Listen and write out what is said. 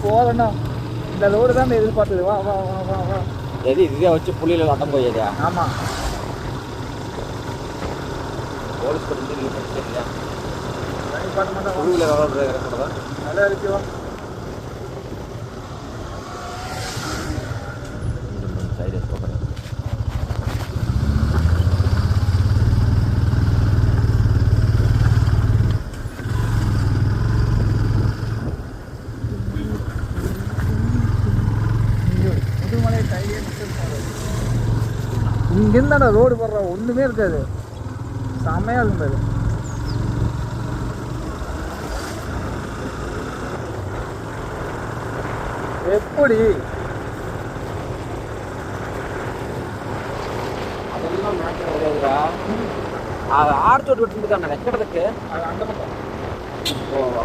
போகணும். இந்த லோடு தான் எதிர்பார்த்தது. வா வா வா வா வா. எது இதே வச்சு புள்ளியில் வட்டம் போயிடுயா? ஆமாம், போலீஸ் படிச்சு படிச்சிருக்கியா? பார்க்க மாட்டேன். டூ வீலர் எவ்வளோ இறக்கணும்? நல்லா இருக்குவா. சைடு முதுமலை கையே இங்கேருந்தாண்டா ரோடு போடுற ஒன்றுமே இருக்காது. செம்மையாக இருக்கும். எப்படி அதெல்லாம் மேட்ச் கிடையாதுடா. அது ஆர்ச்சோட்டு விட்டு தானே வைக்கிறதுக்கு. அது அந்த பக்கம். ஓ